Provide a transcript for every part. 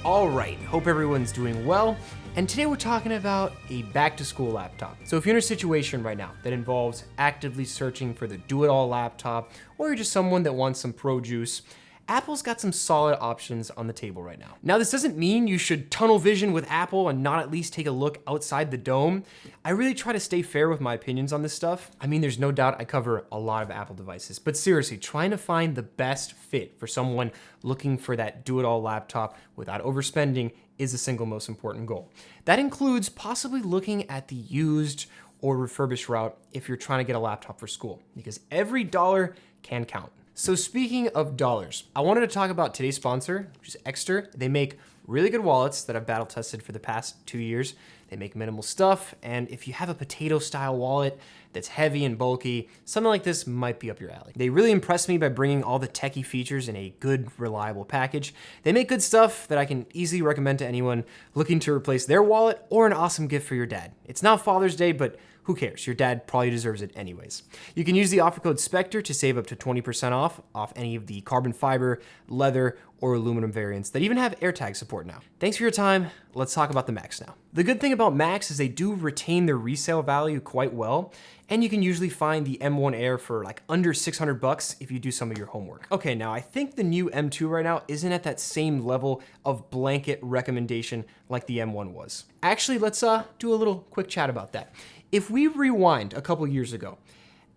All right, hope everyone's doing well. And today we're talking about a back-to-school laptop. So if you're in a situation right now that involves actively searching for the do-it-all laptop, or you're just someone that wants some pro juice, Apple's got some solid options on the table right now. Now, this doesn't mean you should tunnel vision with Apple and not at least take a look outside the dome. I really try to stay fair with my opinions on this stuff. I mean, there's no doubt I cover a lot of Apple devices, but seriously, trying to find the best fit for someone looking for that do-it-all laptop without overspending is the single most important goal. That includes possibly looking at the used or refurbished route if you're trying to get a laptop for school, because every dollar can count. So speaking of dollars, I wanted to talk about today's sponsor, which is Exter. They make really good wallets that I've battle tested for the past 2 years. They make minimal stuff, and if you have a potato style wallet that's heavy and bulky, something like this might be up your alley. They really impressed me by bringing all the techie features in a good, reliable package. They make good stuff that I can easily recommend to anyone looking to replace their wallet or an awesome gift for your dad. It's now Father's Day, but who cares? Your dad probably deserves it anyways. You can use the offer code SPECTRE to save up to 20% off any of the carbon fiber, leather, or aluminum variants that even have AirTag support now. Thanks for your time. Let's talk about the Macs now. The good thing about Macs is they do retain their resale value quite well, and you can usually find the M1 Air for like under 600 bucks if you do some of your homework. Okay, now I think the new M2 right now isn't at that same level of blanket recommendation like the M1 was. Actually, let's do a little quick chat about that. If we rewind a couple years ago,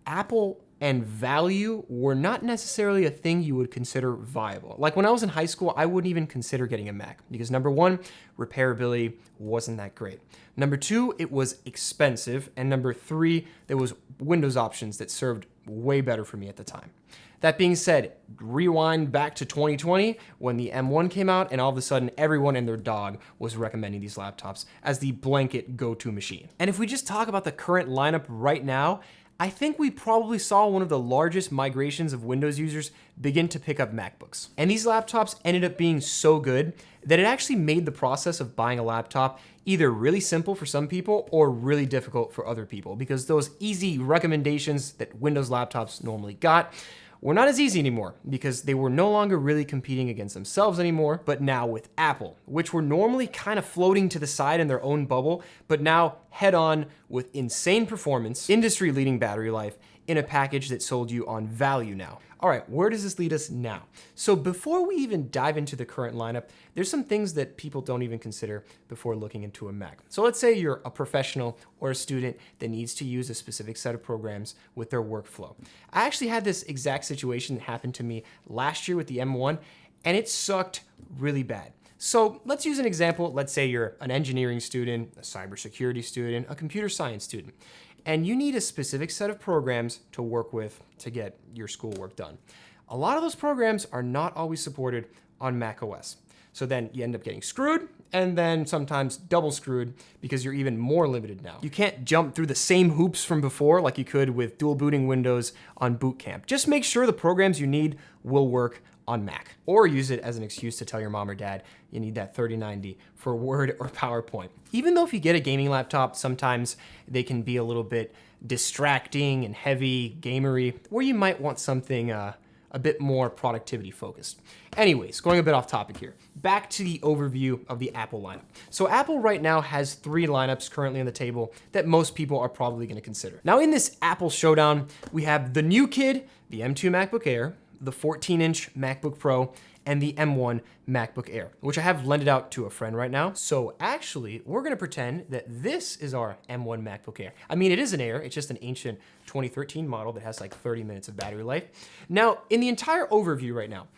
Apple and value were not necessarily a thing you would consider viable. Like when I was in high school, I wouldn't even consider getting a Mac because number one, repairability wasn't that great. Number two, it was expensive. And number three, there was Windows options that served way better for me at the time. That being said, rewind back to 2020 when the M1 came out and all of a sudden everyone and their dog was recommending these laptops as the blanket go-to machine. And if we just talk about the current lineup right now, I think we probably saw one of the largest migrations of Windows users begin to pick up MacBooks. And these laptops ended up being so good that it actually made the process of buying a laptop either really simple for some people or really difficult for other people, because those easy recommendations that Windows laptops normally got were not as easy anymore because they were no longer really competing against themselves anymore, but now with Apple, which were normally kind of floating to the side in their own bubble, but now head on with insane performance, industry-leading battery life, in a package that sold you on value now. All right, where does this lead us now? So before we even dive into the current lineup, there's some things that people don't even consider before looking into a Mac. So let's say you're a professional or a student that needs to use a specific set of programs with their workflow. I actually had this exact situation happen to me last year with the M1, and it sucked really bad. So let's use an example. Let's say you're an engineering student, a cybersecurity student, a computer science student, and you need a specific set of programs to work with to get your schoolwork done. A lot of those programs are not always supported on Mac OS. So then you end up getting screwed, and then sometimes double screwed because you're even more limited now. You can't jump through the same hoops from before like you could with dual booting Windows on boot camp. Just make sure the programs you need will work on Mac, or use it as an excuse to tell your mom or dad you need that 3090 for Word or PowerPoint. Even though if you get a gaming laptop, sometimes they can be a little bit distracting and heavy, gamery, or you might want something a bit more productivity focused. Anyways, going a bit off topic here. Back to the overview of the Apple lineup. So Apple right now has 3 lineups currently on the table that most people are probably gonna consider. Now in this Apple showdown, we have the new kid, the M2 MacBook Air, the 14-inch MacBook Pro, and the M1 MacBook Air, which I have lended out to a friend right now. So actually, we're gonna pretend that this is our M1 MacBook Air. I mean, it is an Air, it's just an ancient 2013 model that has like 30 minutes of battery life. Now, in the entire overview right now,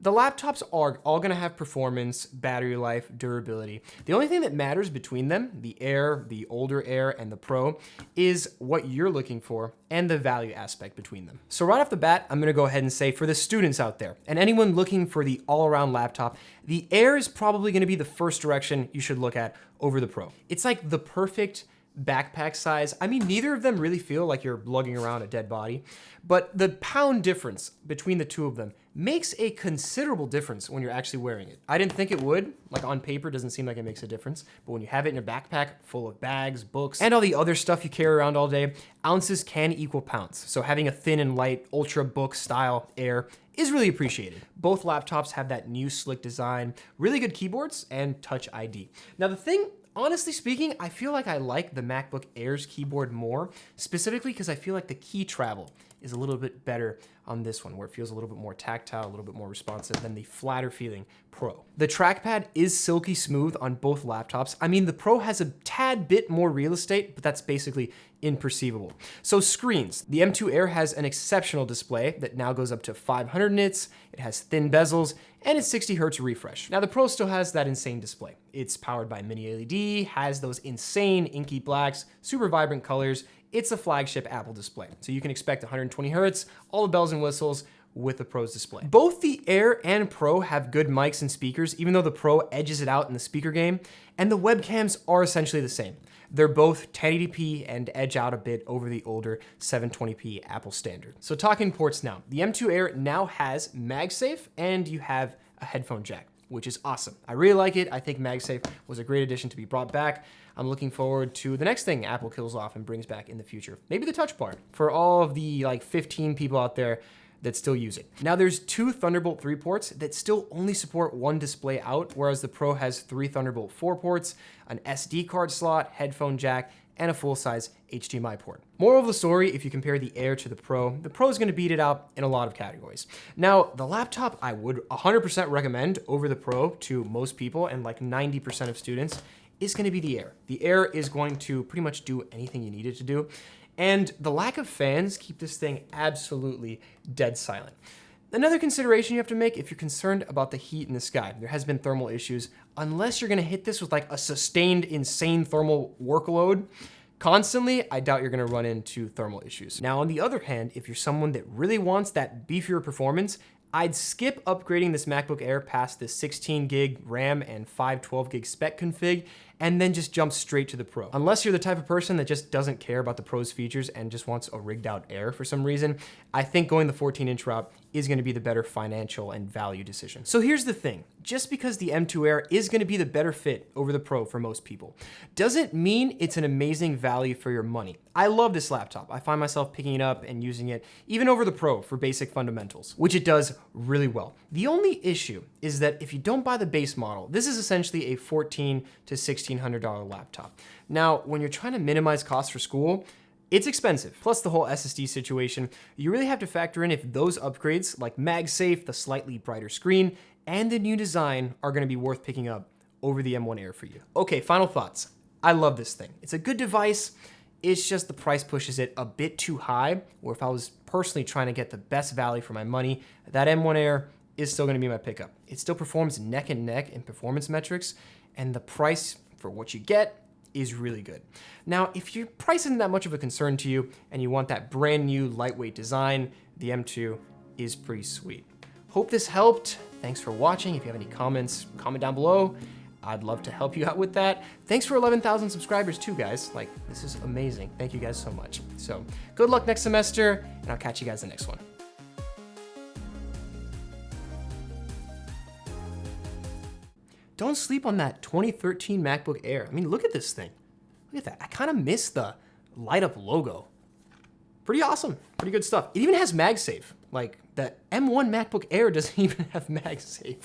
the laptops are all gonna have performance, battery life, durability. The only thing that matters between them, the Air, the older Air, and the Pro, is what you're looking for and the value aspect between them. So right off the bat, I'm gonna go ahead and say for the students out there, and anyone looking for the all-around laptop, the Air is probably gonna be the first direction you should look at over the Pro. It's like the perfect backpack size. I mean, neither of them really feel like you're lugging around a dead body, but the pound difference between the two of them makes a considerable difference when you're actually wearing it. I didn't think it would. Like on paper, doesn't seem like it makes a difference, but when you have it in a backpack full of bags, books, and all the other stuff you carry around all day, ounces can equal pounds. So having a thin and light ultra book style Air is really appreciated. Both laptops have that new slick design, really good keyboards, and Touch ID. Now the thing, honestly speaking, I feel like I like the MacBook Air's keyboard more, specifically because I feel like the key travel is a little bit better on this one, where it feels a little bit more tactile, a little bit more responsive than the flatter feeling Pro. The trackpad is silky smooth on both laptops. I mean, the Pro has a tad bit more real estate, but that's basically imperceivable. So screens, the M2 Air has an exceptional display that now goes up to 500 nits, it has thin bezels, and it's 60 Hz refresh. Now the Pro still has that insane display. It's powered by mini LED, has those insane inky blacks, super vibrant colors. It's a flagship Apple display. So you can expect 120 Hz, all the bells and whistles with the Pro's display. Both the Air and Pro have good mics and speakers, even though the Pro edges it out in the speaker game, and the webcams are essentially the same. They're both 1080p and edge out a bit over the older 720p Apple standard. So talking ports now, the M2 Air now has MagSafe and you have a headphone jack, which is awesome. I really like it. I think MagSafe was a great addition to be brought back. I'm looking forward to the next thing Apple kills off and brings back in the future. Maybe the Touch Bar for all of the like 15 people out there that still use it. Now there's 2 Thunderbolt 3 ports that still only support one display out, whereas the Pro has 3 Thunderbolt 4 ports, an SD card slot, headphone jack, and a full-size HDMI port. Moral of the story, if you compare the Air to the Pro is gonna beat it out in a lot of categories. Now, the laptop I would 100% recommend over the Pro to most people, and like 90% of students, is gonna be the Air. The Air is going to pretty much do anything you need it to do. And the lack of fans keep this thing absolutely dead silent. Another consideration you have to make if you're concerned about the heat in the sky. There has been thermal issues. Unless you're gonna hit this with like a sustained, insane thermal workload constantly, I doubt you're gonna run into thermal issues. Now, on the other hand, if you're someone that really wants that beefier performance, I'd skip upgrading this MacBook Air past the 16 gig RAM and 512 gig spec config, and then just jump straight to the Pro. Unless you're the type of person that just doesn't care about the Pro's features and just wants a rigged out Air for some reason, I think going the 14-inch route is gonna be the better financial and value decision. So here's the thing, just because the M2 Air is gonna be the better fit over the Pro for most people, doesn't mean it's an amazing value for your money. I love this laptop. I find myself picking it up and using it even over the Pro for basic fundamentals, which it does really well. The only issue is that if you don't buy the base model, this is essentially a $1,400 to $1,600 laptop. Now, when you're trying to minimize costs for school, it's expensive. Plus the whole SSD situation, you really have to factor in if those upgrades like MagSafe, the slightly brighter screen, and the new design are gonna be worth picking up over the M1 Air for you. Okay, final thoughts. I love this thing. It's a good device. It's just the price pushes it a bit too high, or if I was personally trying to get the best value for my money, that M1 Air is still gonna be my pickup. It still performs neck and neck in performance metrics, and the price for what you get is really good. Now, if your price isn't that much of a concern to you and you want that brand new lightweight design, the M2 is pretty sweet. Hope this helped. Thanks for watching. If you have any comments, comment down below. I'd love to help you out with that. Thanks for 11,000 subscribers too, guys. Like, this is amazing. Thank you guys so much. So good luck next semester, and I'll catch you guys in the next one. Don't sleep on that 2013 MacBook Air. I mean, look at this thing. Look at that. I kind of miss the light up logo. Pretty awesome. Pretty good stuff. It even has MagSafe. Like, the M1 MacBook Air doesn't even have MagSafe.